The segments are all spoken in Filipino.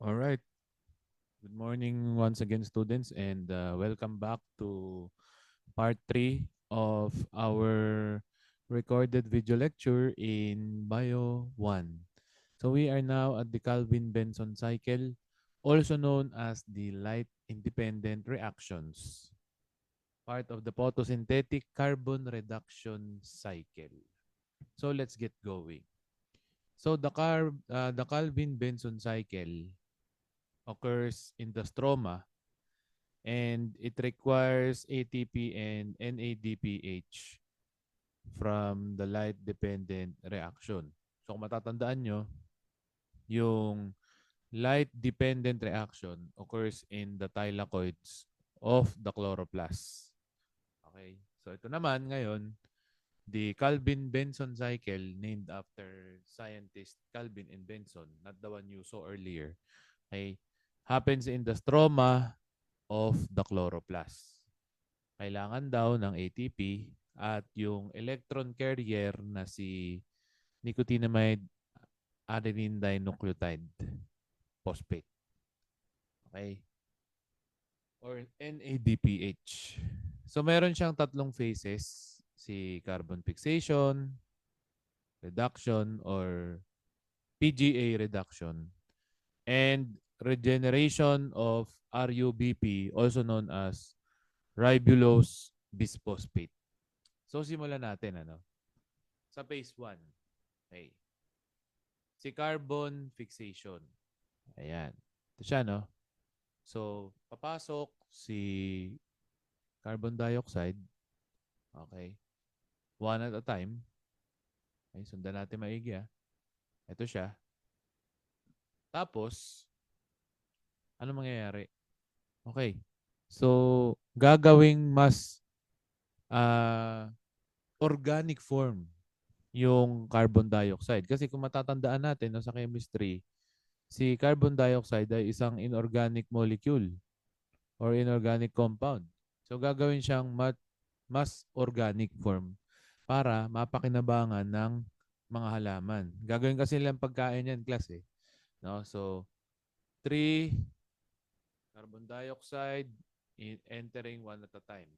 All right. Good morning once again, students, and welcome back to part 3 of our recorded video lecture in Bio 1. So we are now at the Calvin-Benson cycle, also known as the light-independent reactions, part of the photosynthetic carbon reduction cycle. So let's get going. So the Calvin-Benson cycle occurs in the stroma and it requires ATP and NADPH from the light-dependent reaction. So kung matatandaan nyo, yung light-dependent reaction occurs in the thylakoids of the chloroplast. Okay? So ito naman ngayon, the Calvin-Benson cycle named after scientist Calvin and Benson, not the one you saw earlier, okay, happens in the stroma of the chloroplast. Kailangan daw ng ATP at yung electron carrier na si nicotinamide adenine dinucleotide phosphate. Okay? Or NADPH. So meron siyang tatlong phases, si carbon fixation, reduction or PGA reduction, and regeneration of RUBP, also known as ribulose bisphosphate. So simulan natin sa phase 1. Okay. Si carbon fixation. Ayan. Ito siya So papasok si carbon dioxide. Okay. One at a time. Okay, sundan natin maigi Ito siya. Tapos ano mangyayari? Okay. So gagawing mas uh, organic form yung carbon dioxide. Kasi kung matatandaan natin sa chemistry, si carbon dioxide ay isang inorganic molecule or inorganic compound. So gagawin siyang mas organic form para mapakinabangan ng mga halaman. Gagawin kasi nilang pagkain yan, class No? So, 3 carbon dioxide entering one at a time.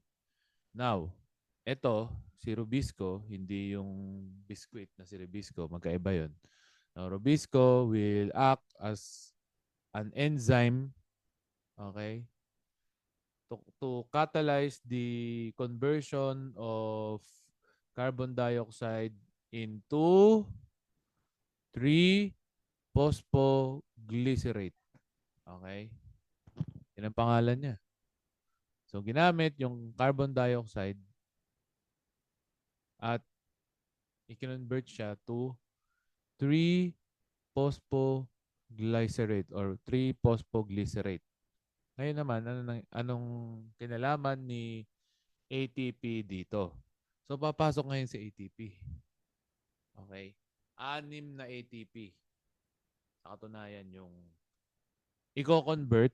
Now, ito, si Rubisco, hindi yung biscuit na si Rubisco, magkaiba yun. Now, Rubisco will act as an enzyme, okay, to catalyze the conversion of carbon dioxide into 3-phosphoglycerate. Okay? Yan ang pangalan niya. So, ginamit yung carbon dioxide at i-convert siya to 3-phosphoglycerate or 3-phosphoglycerate. Ngayon naman, anong kinalaman ni ATP dito? So, papasok ngayon si ATP. Okay? 6 na ATP. Sa katunayan, yung i-convert,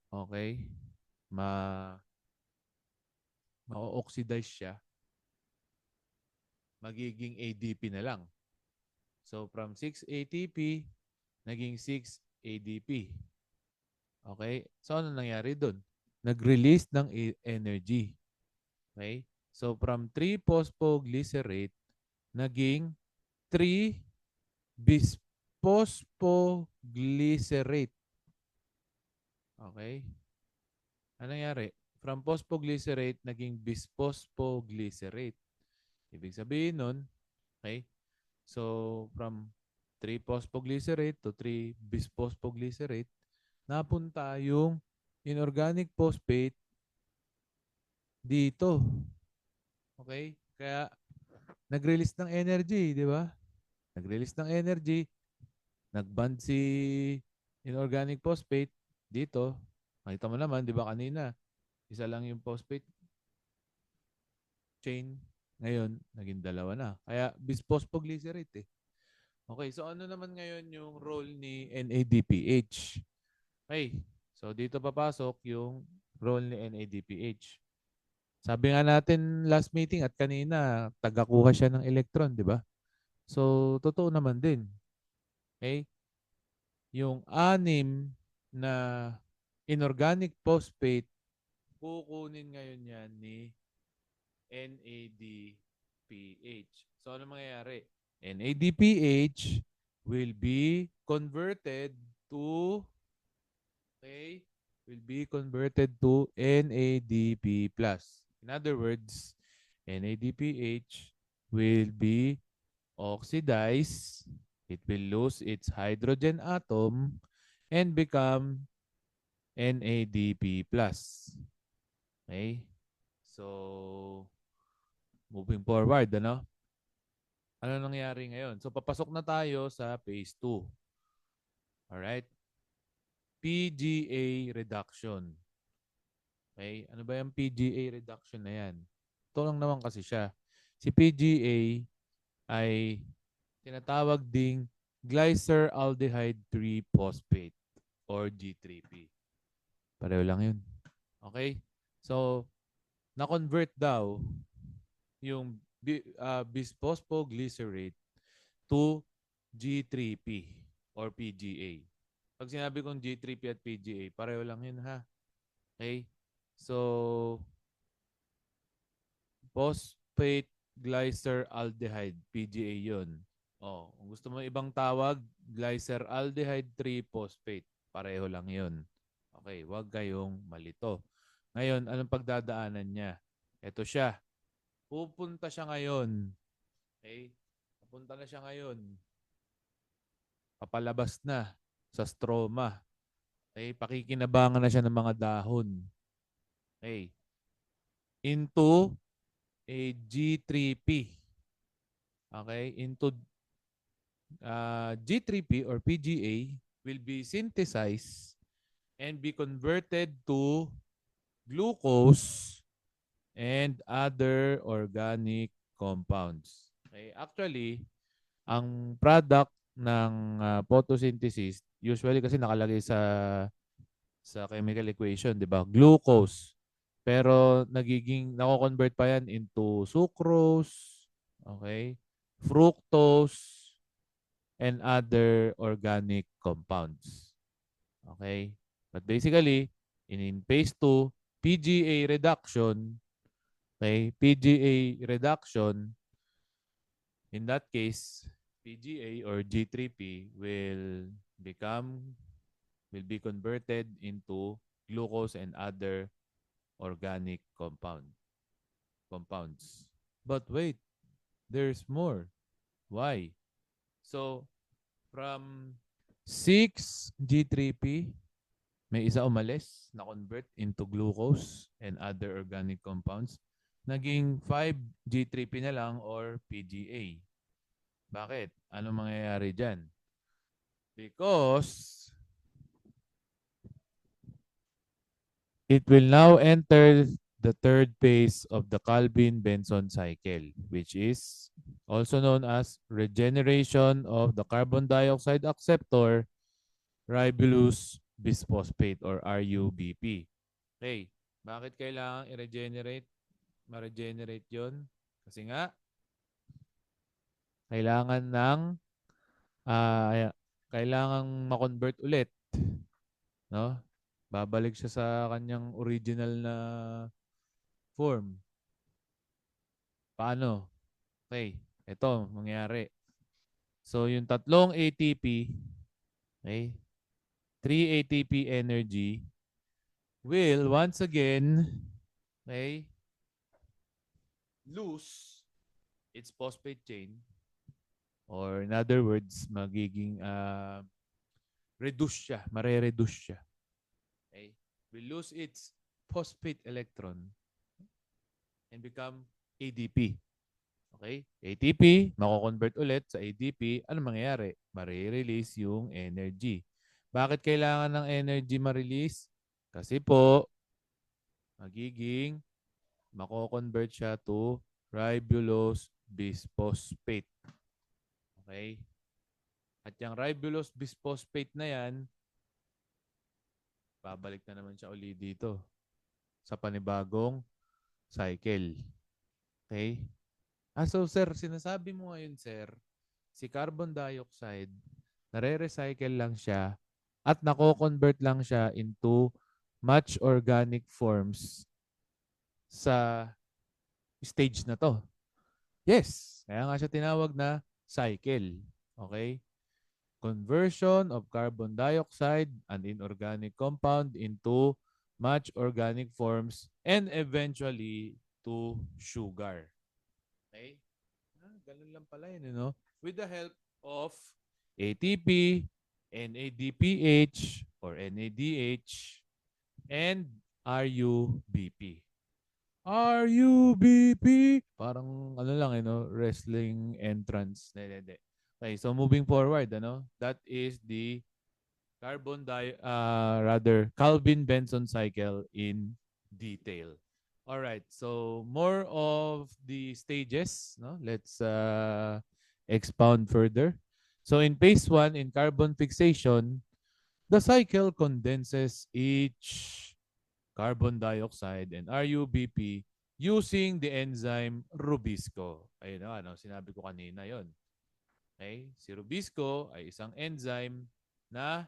okay, ma-oxidize siya, magiging ADP na lang. So, from 6 ATP, naging 6 ADP. Okay? So, ano nangyari dun? Nag-release ng energy. Okay? So, from 3-phosphoglycerate, naging 3-bisphosphoglycerate. Okay? Ano nangyari? From phosphoglycerate, naging bisphosphoglycerate. Ibig sabihin nun, okay? So, from 3-phosphoglycerate to 3-bisphosphoglycerate, napunta yung inorganic phosphate dito. Okay? Kaya, nag-release ng energy, di ba? Nag-release ng energy, nag-bond si inorganic phosphate dito. Nakita mo naman, di ba kanina, isa lang yung phosphate chain. Ngayon, naging dalawa na. Kaya, bisphosphoglycerate Okay, so ano naman ngayon yung role ni NADPH? Okay, so dito papasok yung role ni NADPH. Sabi nga natin last meeting at kanina, tagakuha siya ng electron, di ba? So, totoo naman din. Okay? yung 6 na inorganic phosphate, kukunin ngayon yan ni NADPH. So, ano mangyayari? NADPH will be converted to, okay, will be converted to NADP+. In other words, NADPH will be oxidized. It will lose its hydrogen atom and become NADP+. Okay? So, moving forward, ano? Ano nangyari ngayon? So, papasok na tayo sa phase 2. Alright? PGA reduction. Okay? Ano ba yung PGA reduction na yan? Ito lang naman kasi siya. Si PGA ay tinatawag ding glyceraldehyde 3-phosphate or G3P. Pareho lang yun. Okay? So, na-convert daw yung bisphosphoglycerate to G3P or PGA. Pag sinabi kong G3P at PGA, pareho lang yun ha. Okay? So, phosphate glyceraldehyde, PGA yun. Oh, kung gusto mo ibang tawag, glyceraldehyde 3-phosphate. Pareho lang yun. Okay, wag kayong malito. Ngayon, anong pagdadaanan niya? Ito siya. Pupunta siya ngayon. Okay? Pupunta na siya ngayon. Papalabas na sa stroma. Okay? Pakikinabangan na siya ng mga dahon. Okay? Into a G3P. Okay? Into G3P or PGA will be synthesized and be converted to glucose and other organic compounds. Okay? Actually, ang product ng photosynthesis, usually kasi nakalagay sa chemical equation, 'di ba? Glucose. Pero nako-convert pa yan into sucrose, okay? Fructose and other organic compounds. Okay? But basically, in phase 2, PGA reduction, okay? PGA reduction, in that case, PGA or G3P will be converted into glucose and other organic compounds. But wait, there's more. Why? So, from 6G3P, may isa umalis na convert into glucose and other organic compounds. Naging 5G3P na lang or PGA. Bakit? Ano mangyayari dyan? Because it will now enter the third phase of the Calvin-Benson cycle, which is also known as regeneration of the carbon dioxide acceptor ribulose bisphosphate or RUBP. Okay, bakit kailangan i-regenerate? Ma-regenerate yun? Kasi nga, kailangan ng kailangang ma-convert ulit, no? Babalik siya sa kanyang original na form. Paano? Okay, ito mangyari. So yung tatlong ATP, okay, 3 ATP energy will once again, okay, lose its phosphate chain, or in other words, magiging reduce siya, mare-reduce siya. Okay? Will lose its phosphate electron and become ADP. Okay? ATP, mako-convert ulit sa ADP. Ano mangyayari? Mare-release yung energy. Bakit kailangan ng energy ma-release? Kasi po, magiging mako-convert siya to ribulose bisphosphate. Okay? At yung ribulose bisphosphate na yan, babalik na naman siya uli dito sa panibagong cycle. Okay? So sir, sinasabi mo ngayon, sir, si carbon dioxide nare-recycle lang siya at nako-convert lang siya into much organic forms sa stage na to. Yes, kaya nga siya tinawag na cycle. Okay? Conversion of carbon dioxide, an inorganic compound, into much organic forms and eventually to sugar. Okay? Ganun lang pala yun, With the help of ATP, NADPH, or NADH, and RUBP. RUBP! Parang ano lang, wrestling entrance. Hindi. Okay, so moving forward, that is the Calvin-Benson cycle in detail. All right, so more of the stages, no? Let's expound further. So in phase 1, in carbon fixation, the cycle condenses each carbon dioxide and RUBP using the enzyme Rubisco. Ayun na, sinabi ko kanina yon. Okay? Si Rubisco ay isang enzyme na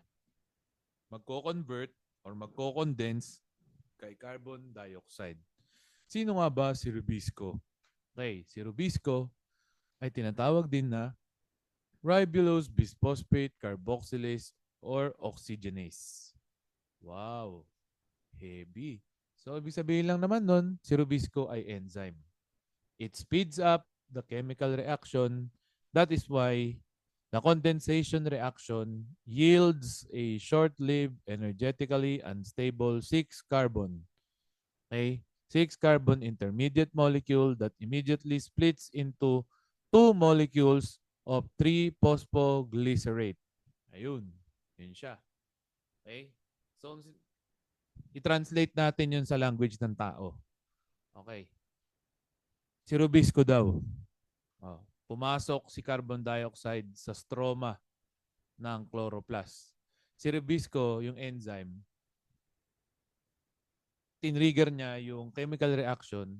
magko-convert or magko-condense kay carbon dioxide. Sino nga ba si Rubisco? Okay, si Rubisco ay tinatawag din na ribulose bisphosphate carboxylase or oxygenase. Wow, heavy. So, ibig sabihin lang naman nun, si Rubisco ay enzyme. It speeds up the chemical reaction. That is why the condensation reaction yields a short-lived, energetically unstable 6-carbon. Okay? 6-carbon intermediate molecule that immediately splits into 2 molecules of 3-phosphoglycerate. Ayun. Yun siya. Okay? So, i-translate natin yun sa language ng tao. Okay. Si Rubisco daw. Pumasok si carbon dioxide sa stroma ng chloroplast. Si Rubisco, yung enzyme, tinrigger niya yung chemical reaction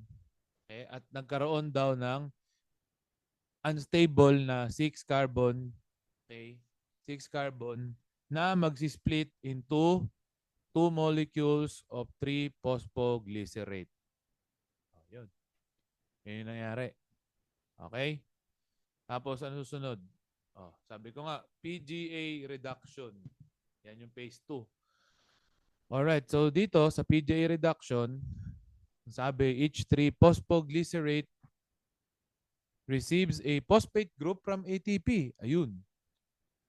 at nagkaroon daw ng unstable na 6-carbon, 6-carbon na magsisplit into 2 molecules of 3-phosphoglycerate. Yun. Yun yung nangyari. Okay? Tapos ano susunod? Sabi ko nga, PGA reduction. Yan yung phase 2. Alright, so dito sa PGA reduction, sabi each 3-phosphoglycerate receives a phosphate group from ATP. Ayun.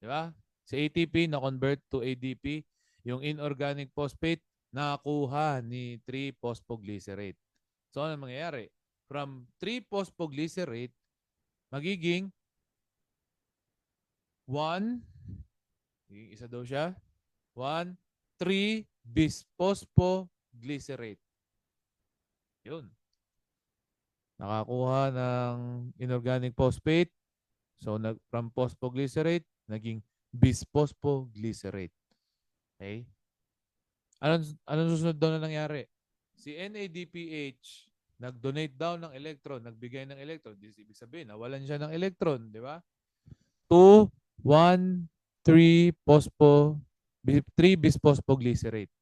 Di ba? Si ATP na-convert to ADP. Yung inorganic phosphate nakuha ni 3-phosphoglycerate. So ano mangyayari? From 3-phosphoglycerate, magiging 1, isa daw siya, 1,3-bisphosphoglycerate. Yun. Nakakuha ng inorganic phosphate. So, from phosphoglycerate, naging bisphosphoglycerate. Okay? Anong susunod daw na nangyari? Si NADPH, nag-donate daw ng electron, nagbigay ng electron. Ibig sabihin, nawalan siya ng electron, di ba? 2, 1, 3-bisphosphoglycerate,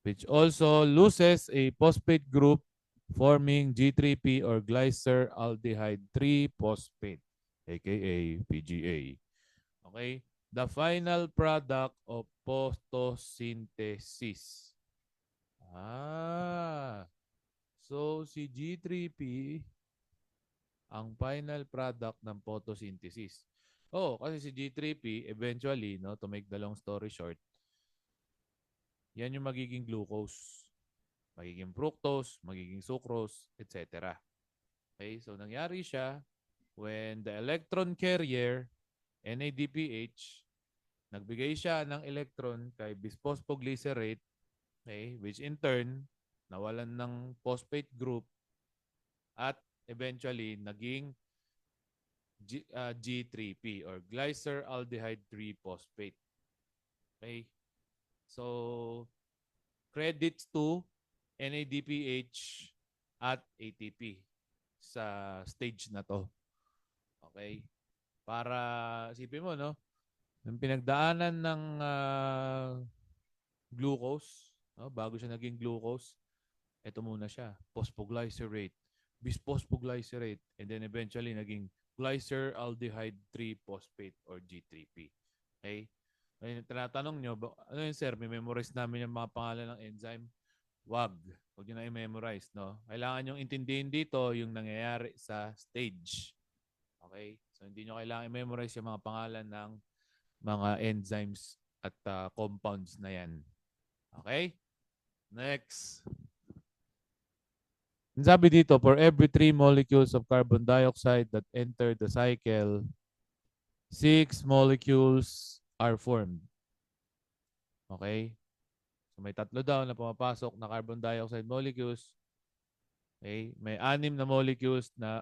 which also loses a phosphate group forming G3P or glyceraldehyde 3-phosphate, aka PGA. Okay? The final product of photosynthesis. So si G3P ang final product ng photosynthesis. Kasi si G3P eventually, to make the long story short, yan yung magiging glucose, magiging fructose, magiging sucrose, etc. Okay, so nangyari siya when the electron carrier, NADPH, nagbigay siya ng electron kay bisphosphoglycerate, okay, which in turn, nawalan ng phosphate group at eventually naging G3P or glyceraldehyde 3-phosphate. Okay? So, credits to NADPH at ATP sa stage na to. Okay? Para, isipin mo, Yung pinagdaanan ng glucose, no? Bago siya naging glucose, ito muna siya, phosphoglycerate, bisphosphogylucerate, and then eventually naging glyceraldehyde 3-phosphate or G3P. Okay? Ngayon, tinatanong nyo, ano yun sir, may memorize namin yung mga pangalan ng enzyme? Wag. Huwag nyo na i-memorize. No? Kailangan nyo intindihin dito yung nangyayari sa stage. Okay? So, hindi nyo kailangan i-memorize yung mga pangalan ng mga enzymes at compounds na yan. Okay? Next. Sabi dito, for every 3 molecules of carbon dioxide that enter the cycle, 6 molecules are formed. Okay? So may 3 daw na pumapasok na carbon dioxide molecules. Okay? May 6 na molecules na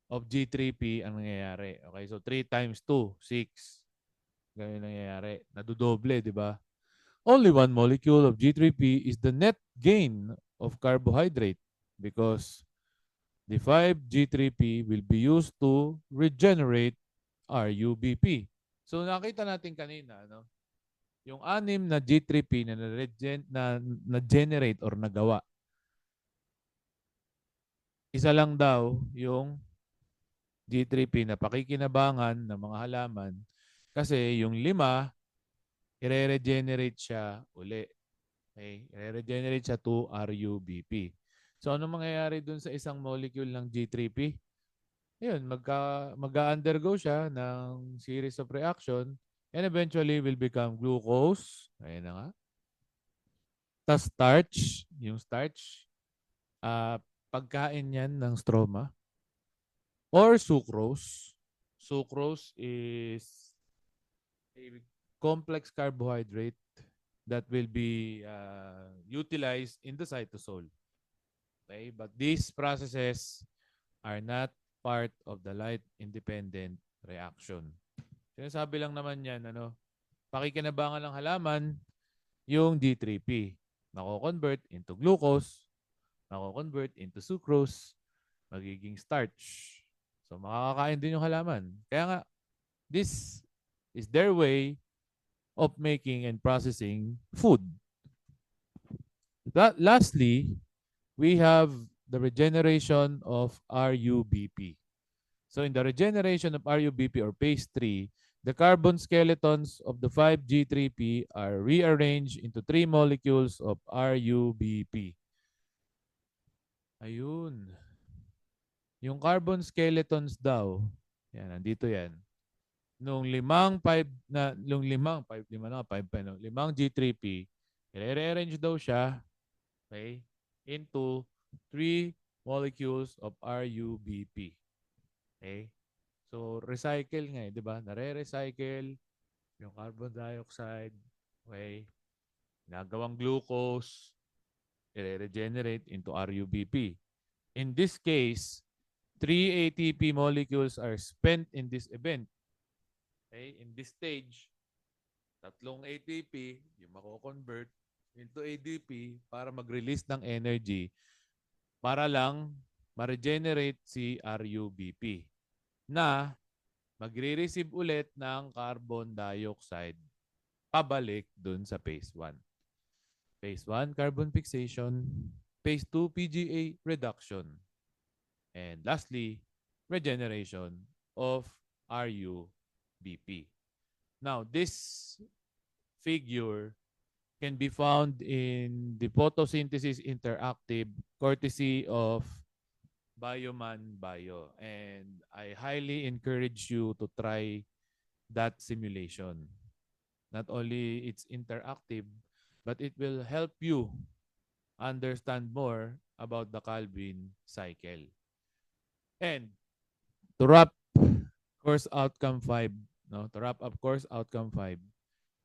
of G3P ang nangyayari. Okay? So 3 times 2, 6. Ganyan nangyayari. Nadudoble, di ba? Only 1 molecule of G3P is the net gain of carbohydrate because the 5G3P will be used to regenerate RUBP. So nakita natin kanina, no? Yung 6 na G3P na generate or nagawa. Isa lang daw yung G3P na pakikinabangan ng mga halaman kasi yung 5 i-regenerate siya uli. Okay? I-regenerate siya to RUBP. So, ano mangyayari dun sa isang molecule ng G3P? Ayun, mag-undergo siya ng series of reaction and eventually will become glucose. Ayun na nga. Tapos starch, yung starch, pagkain yan ng stroma. Or sucrose. Sucrose is a complex carbohydrate that will be utilized in the cytosol. Okay? But these processes are not part of the light-independent reaction. Sinasabi lang naman yan, pakikinabangan ng halaman yung G3P. Mako-convert into glucose, mako-convert into sucrose, magiging starch. So makakakain din yung halaman. Kaya nga, this is their way of making and processing food. Lastly, we have the regeneration of RUBP. So in the regeneration of RUBP or phase 3, the carbon skeletons of the 5G3P are rearranged into 3 molecules of RUBP. Ayun. Yung carbon skeletons daw, yan, nandito yan. Nung 5 G3P, i-rearrange daw siya, okay, into 3 molecules of RUBP. Okay? So, recycle nga, di ba? Nare-recycle yung carbon dioxide, okay? Nagawang glucose, i-regenerate into RUBP. In this case, 3 ATP molecules are spent in this event. Okay? In this stage, 3 ATP, yung mako-convert into ADP para mag-release ng energy para lang ma-regenerate si RUBP na magre-receive ulit ng carbon dioxide pabalik dun sa phase 1. Phase 1, carbon fixation. Phase 2, PGA reduction. And lastly, regeneration of RUBP. Now, this figure can be found in the photosynthesis interactive courtesy of Bioman Bio. And I highly encourage you to try that simulation. Not only it's interactive, but it will help you understand more about the Calvin cycle. And to wrap course outcome 5, to wrap up course outcome 5,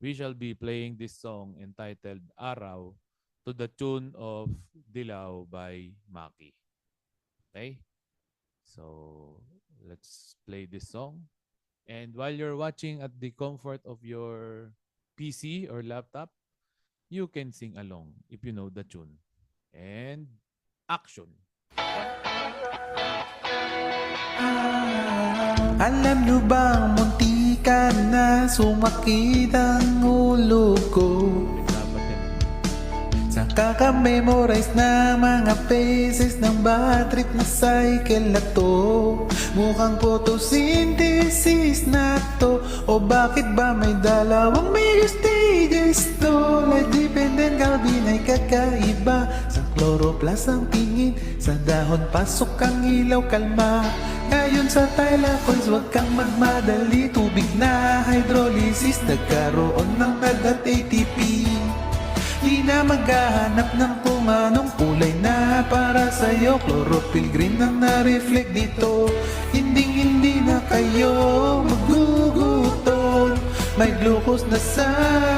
we shall be playing this song entitled Araw to the tune of Dilaw by Maki. Okay? So, let's play this song. And while you're watching at the comfort of your PC or laptop, you can sing along if you know the tune. And action! Alam nyo bang muntik ka na, sumakit ang ulo ko. Dapat yan. Sa kakamemorize na mga faces ng bad trip na cycle na to. Mukhang photosynthesis na to. O bakit ba may dalawang major stages to? Light dependent Calvin ay kakaiba. Sa chloroplast ang tingin, sa dahon pasok ang ilaw kalma. Ngayon sa Tylacoils, huwag kang magmadali. Tubig na hydrolysis, nagkaroon ng NAD at ATP. Di na maghahanap ng kung anong kulay na para sa'yo. Chlorophyll green ang na-reflect dito. Hindi na kayo magugutom. May glucose na sa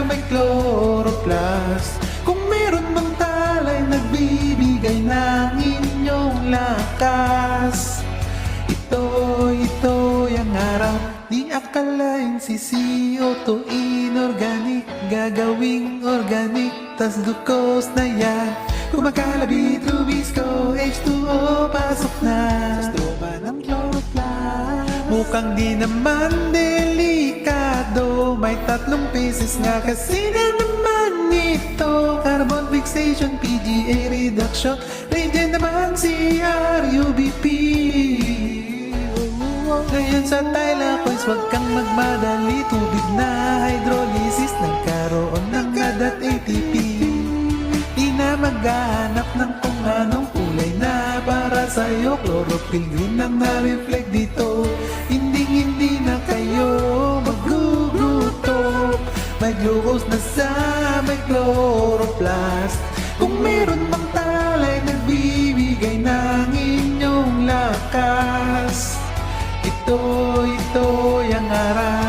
may chloroplast. Kung meron mang talay, nagbibigay ng inyong lakas. Ito yung araw. Di akalain si CO2 inorganic, gagawing organic, tas glucose na yan. Kumakalabi through visco, H2O pasok na. Stroba ng chloroplast. Mukhang di naman delikado. May tatlong pieces nga kasi na naman ito. Carbon fixation, PGA reduction, regen naman CR, UBP. Ngayon sa Tylacoils, huwag kang magmadali. Tubig na hydrolysis, nagkaroon ng NAD at ATP. Di na maghahanap ng kung anong kulay na para sa'yo. Chlorophyll green ang na-reflect dito. Hindi na kayo magugutom. May glucose na sa may chloroplast. Kung meron mang talay, nagbibigay ng inyong lakas. Ito yung araw.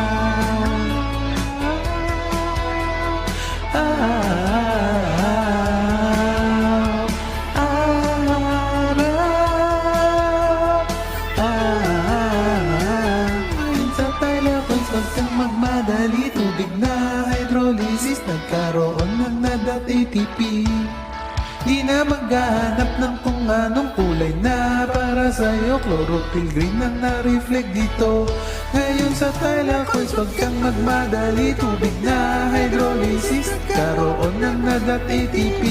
Sa Tylacoils, huwag kang magmadali. Tubig na hydrolysis, nagkaroon ng NAD at ATP. Di na maghahanap ng kung anong kulay na para sa'yo. Chlorophyll green ang na-reflect dito. Ngayon sa Tylacoils, huwag kang magmadali. Tubig na hydrolysis, karoon ng NAD at ATP.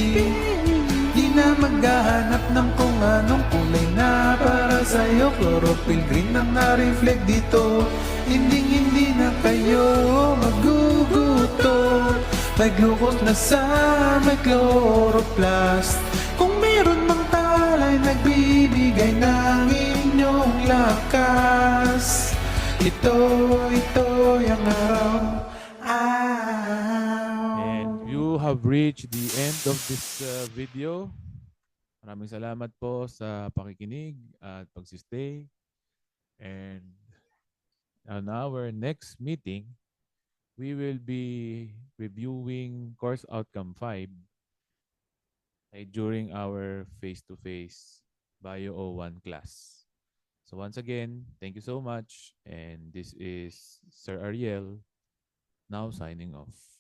Di na maghahanap ng kung anong kulay na para sa'yo. Chlorophyll green ang na-reflect dito. Hindi na kayo magugutom. May glucose na sa may chloroplast. Kung meron mang talay, nagbibigay ng inyong lakas. Ito yung araw. And you have reached the end of this video. Maraming salamat po sa pakikinig at pagsistay. And on our next meeting, we will be reviewing course outcome 5 during our face-to-face Bio 01 class. So once again, thank you so much. And this is Sir Ariel, now signing off.